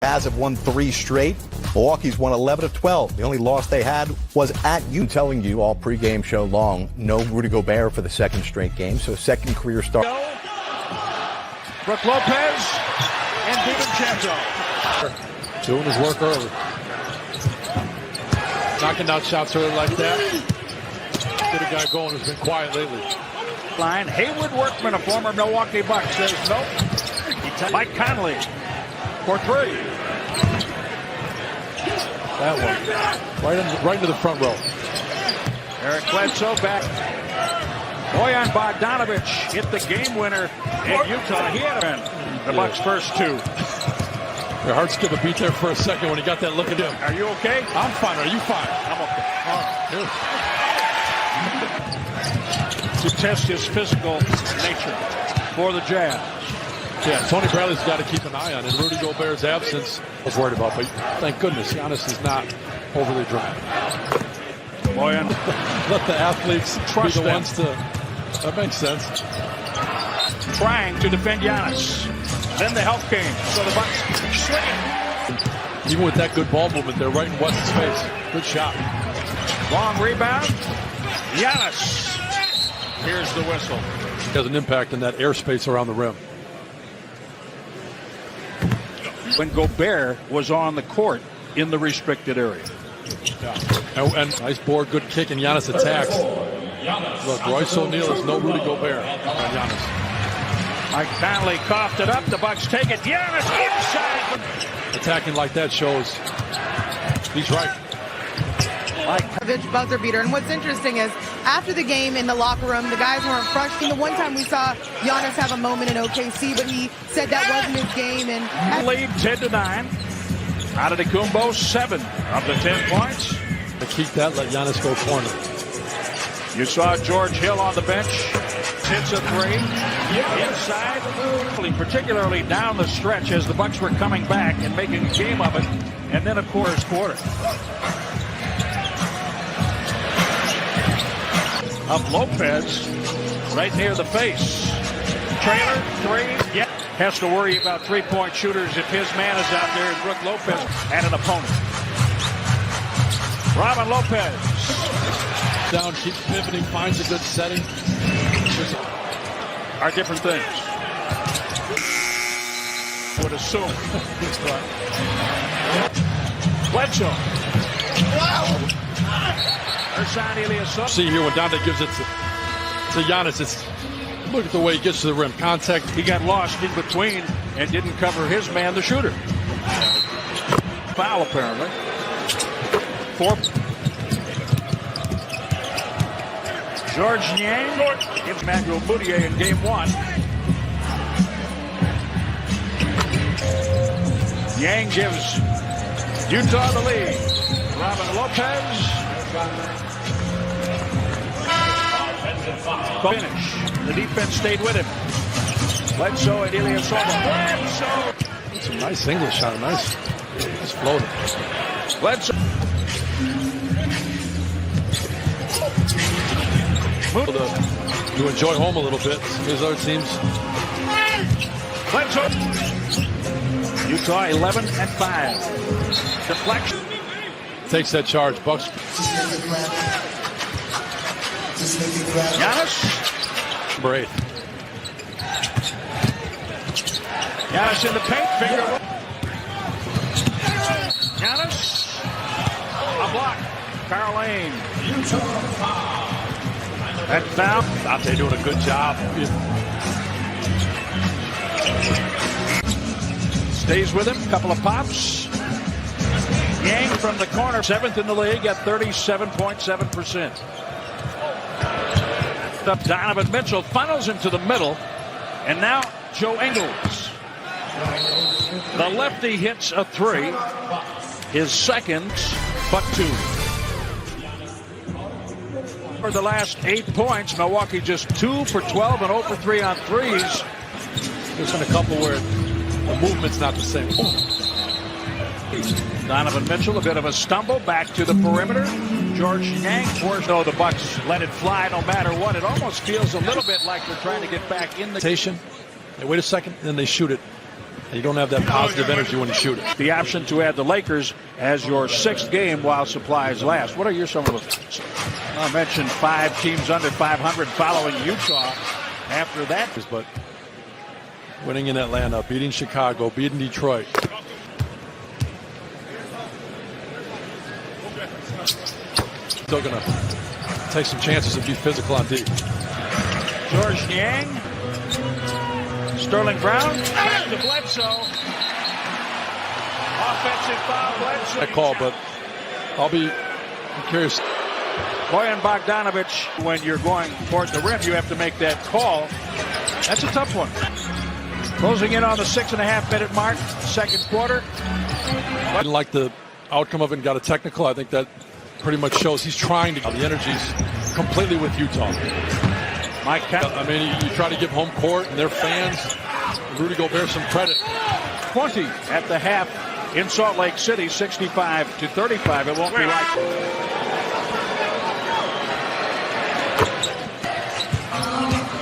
Jazz have won 3 straight. Milwaukee's won 11 of 12. The only loss they had was at you. I'm telling you all pregame show long, no Rudy Gobert for the 2nd straight game, so 2nd career start. Brook Lopez and DiVincenzo. Doing his work early. Knocking down shots early like that. Get a guy going who's been quiet lately. Line, Hayward Workman, a former Milwaukee Buck, says nope. Mike Conley for 3. That one. Right into the front row. Eric Bledsoe back. Bojan Bogdanovic hit the game winner in Utah. He had the Bucks' first 2. Your heart skipped a beat there for a second when he got that look at him. Are you okay? I'm fine. Are you fine? I'm okay. To test his physical nature for the Jazz. Yeah, Tony Bradley's got to keep an eye on it. Rudy Gobert's absence, I was worried about, but thank goodness Giannis is not overly dramatic. Bojan. Let the athletes Trust be the them. ones to. That makes sense. Trying to defend Giannis. Then the help came, so the Bucks swinging. Even with that good ball movement, they're right in West's face. Good shot. Long rebound. Giannis. Here's the whistle. Has an impact in that airspace around the rim. When Gobert was on the court in the restricted area. Yeah. And nice board, good kick, and Giannis attacks. Look, Royce O'Neal is no Rudy Gobert on Giannis. Mike Conley coughed it up. The Bucks take it. Giannis inside. Attacking like that shows he's right. Buzzer beater. And what's interesting is after the game in the locker room, the guys weren't frustrated. The one time we saw Giannis have a moment in OKC, but he said that wasn't his game. And lead 10-9. Antetokounmpo 7 of the 10 points. To keep that, let Giannis go corner. You saw George Hill on the bench. Hits a 3. Inside. Particularly down the stretch as the Bucks were coming back and making a game of it. And then, of course, quarter. Of Lopez right near the face. Trailer, 3. Yeah. Has to worry about 3-point shooters if his man is out there and Brook Lopez and an opponent. Robin Lopez. Down, keeps pivoting, finds a good setting. Are different things. Would assume. Bledsoe. See here when Dante gives it to Giannis, it's look at the way he gets to the rim. Contact. He got lost in between and didn't cover his man, the shooter. Foul apparently. 4. George Niang gives Emmanuel Mudiay in game 1. Niang gives Utah the lead. Robin Lopez. Finish. The defense stayed with him. Bledsoe and Ilyasova. Bledsoe. It's a nice English shot. Nice floater. Bledsoe. To enjoy home a little bit. His other teams. Bledsoe. Utah 11-5. Deflection. Takes that charge. Bucks. Giannis. Number 8. Giannis in the paint. Finger. Giannis. A block. Karl Lane. That foul. Dante doing a good job. Stays with him. Couple of pops. Yang from the corner. 7th in the league at 37.7%. Donovan Mitchell funnels him to the middle. And now Joe Ingles. The lefty hits a 3. His second, but 2. For the last 8 points, Milwaukee just 2 for 12 and 0 for 3 on threes. There's been a couple where the movement's not the same. Donovan Mitchell, a bit of a stumble back to the perimeter. George Niang forced. Oh, the Bucks let it fly no matter what. It almost feels a little bit like they're trying to get back in the. They wait a second, then they shoot it. You don't have that positive energy when you shoot it. The option to add the Lakers as your 6th game while supplies last. What are your some of the? I mentioned 5 teams under 500 following Utah after that. But winning in Atlanta, beating Chicago, beating Detroit. Still going to take some chances and be physical on D. George Niang. Sterling Brown. Back to Bledsoe. Offensive foul, Bledsoe. That call, but I'll be curious. Bojan Bogdanovic, when you're going toward the rim, you have to make that call. That's a tough one. Closing in on the 6.5-minute mark, 2nd quarter. I didn't like the outcome of it and got a technical. I think that pretty much shows he's trying to. The energy's completely with Utah. I mean, you try to give home court and their fans, Rudy Gobert, some credit. 20 at the half in Salt Lake City, 65-35. It won't be like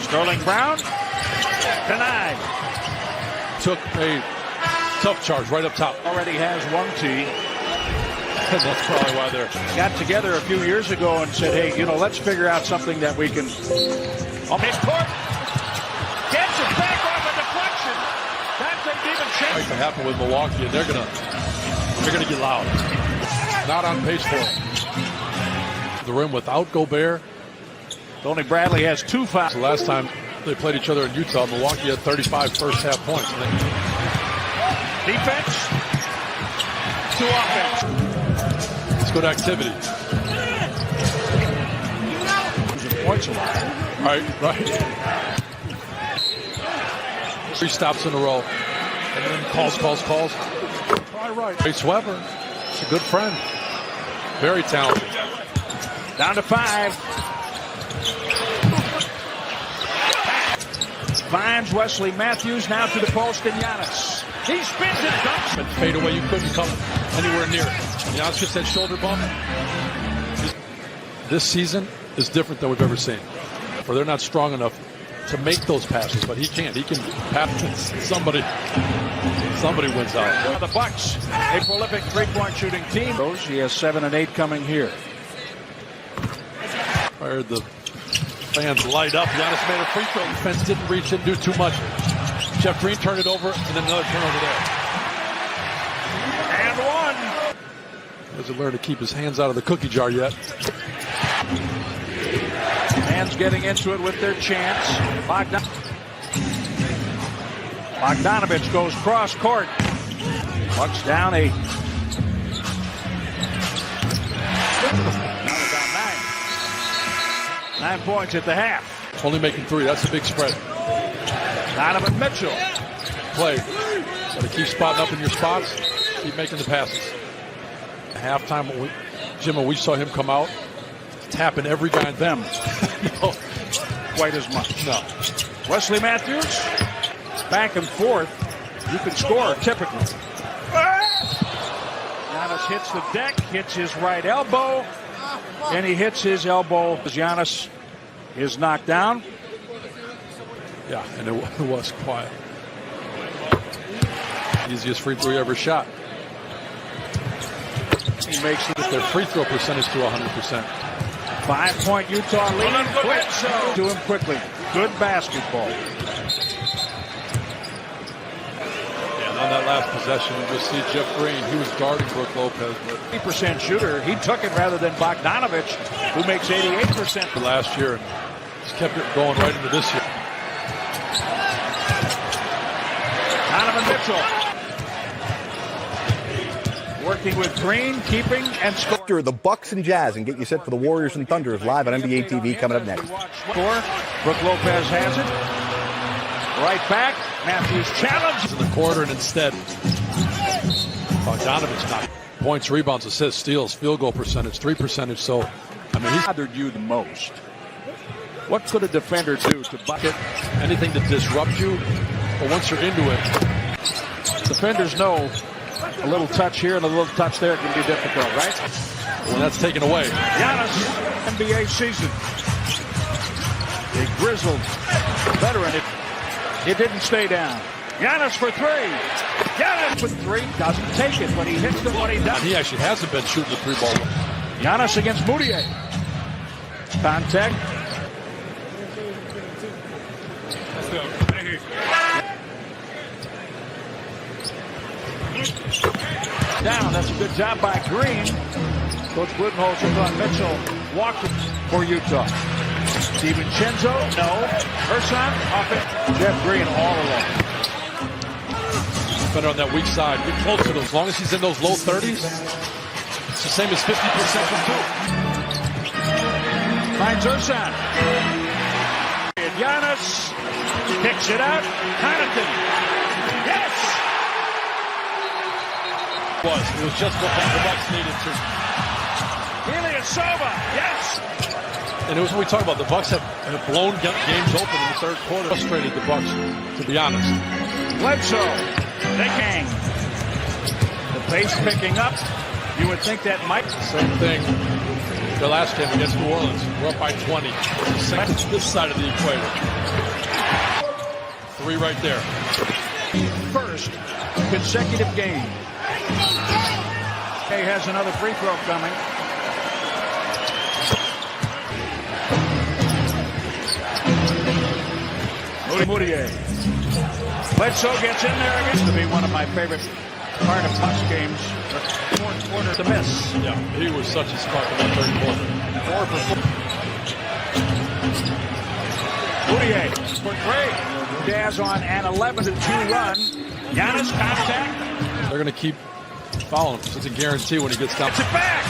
Sterling Brown denied. Took a tough charge right up top. Already has 1 tee. That's probably why they're got together a few years ago and said, hey, you know, let's figure out something that we can. On midcourt, gets it back off a deflection. Dante DiVincenzo. Right to happen with Milwaukee, and they're gonna get loud. Not on pace for it. The rim without Gobert. Tony Bradley has 2 fouls. The last time they played each other in Utah, Milwaukee had 35 first-half points. Defense to offense. It's good activity. Points a lot. Right. 3 stops in a row. And then calls. Try right. Trace Weber. It's a good friend. Very talented. Down to 5. Finds Wesley Matthews now to the post and Giannis. He spins it, dumps it. Fade away, you couldn't come anywhere near it. Giannis gets that shoulder bump. This season is different than we've ever seen. For they're not strong enough to make those passes, but he can't. He can pass. Somebody wins out. The Bucks, a prolific three-point shooting team. He has 7 and 8 coming here. I heard the fans light up. Giannis made a free throw. Defense didn't reach and do too much. Jeff Green turned it over, and then another turnover there. And 1. Doesn't learn to keep his hands out of the cookie jar yet. Fans getting into it with their chance. Bogdanovic goes cross court. Bucks down 8. Down 9 points at the half. Only making 3. That's a big spread. Donovan Mitchell. Play. Got to keep spotting up in your spots. Keep making the passes. Halftime, when we saw him come out, tapping every guy on them. No, quite as much. No. Wesley Matthews, back and forth. You can score typically. Giannis hits the deck, hits his right elbow, and he hits his elbow as Giannis is knocked down. Yeah, and it was quiet. Easiest free throw he ever shot. He makes their free throw percentage to 100%. 5-point Utah lead. Bledsoe to him quickly. Good basketball. And on that last possession, you just see Jeff Green. He was guarding Brook Lopez. 80% shooter. He took it rather than Bogdanovic, who makes 88% for last year. And just kept it going right into this year. Donovan Mitchell. Working with Green, keeping and scoring. The Bucks and Jazz, and get you set for the Warriors and Thunders live on NBA TV coming up next. Brook Lopez has it. Right back. Matthews challenge. In the quarter, and instead, Bogdanovic's not. Points, rebounds, assists, steals, field goal percentage, 3 percentage. So, I mean, he's bothered you the most. What could a defender do to bucket? Anything to disrupt you, but once you're into it, defenders know a little touch here and a little touch there can be difficult, right? Well, that's taken away. Giannis, NBA season. A grizzled veteran. It didn't stay down. Giannis for three. Giannis with three. Doesn't take it, but he hits them when he does. He actually hasn't been shooting the three ball. Giannis against Moutier. Contact. Down. That's a good job by Green. Coach Budenholzer thought Mitchell walked for Utah. DiVincenzo, no. Ersan, off it. Jeff Green all along. Better on that weak side. Get close to those. As long as he's in those low 30s, it's the same as 50% from two. Finds Ersan. And Giannis picks it out. Connaughton. Yes! It was just what the Bucks needed to. Ilyasova, yes! And it was what we talked about. The Bucks have blown games open in the third quarter. Frustrated the Bucks, to be honest. Bledsoe, the gang. The pace picking up. You would think that might. Same thing. The last game against New Orleans. We're up by 20. This side of the equator. Three right there. First consecutive game. He has another free throw coming. Moutier. Bledsoe gets in there again. To be one of my favorite part of Bucks games. Fourth quarter to miss. Yeah, he was such a spark in that third quarter. 4 for 4. Moutier for three. Jazz on an 11-2 run. Giannis contact. They're going to keep following him. It's a guarantee when he gets down. Gets it back.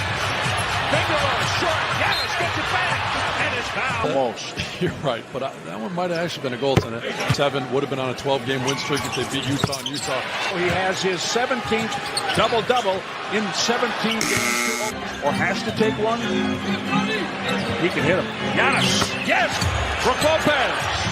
Bigelow short. Giannis gets it back. And it's foul. Almost. You're right, but that one might have actually been a goaltender. 7 would have been on a 12-game win streak if they beat Utah and Utah. He has his 17th double-double in 17 games. Or has to take one. He can hit him. Giannis. Yes. Brook Lopez.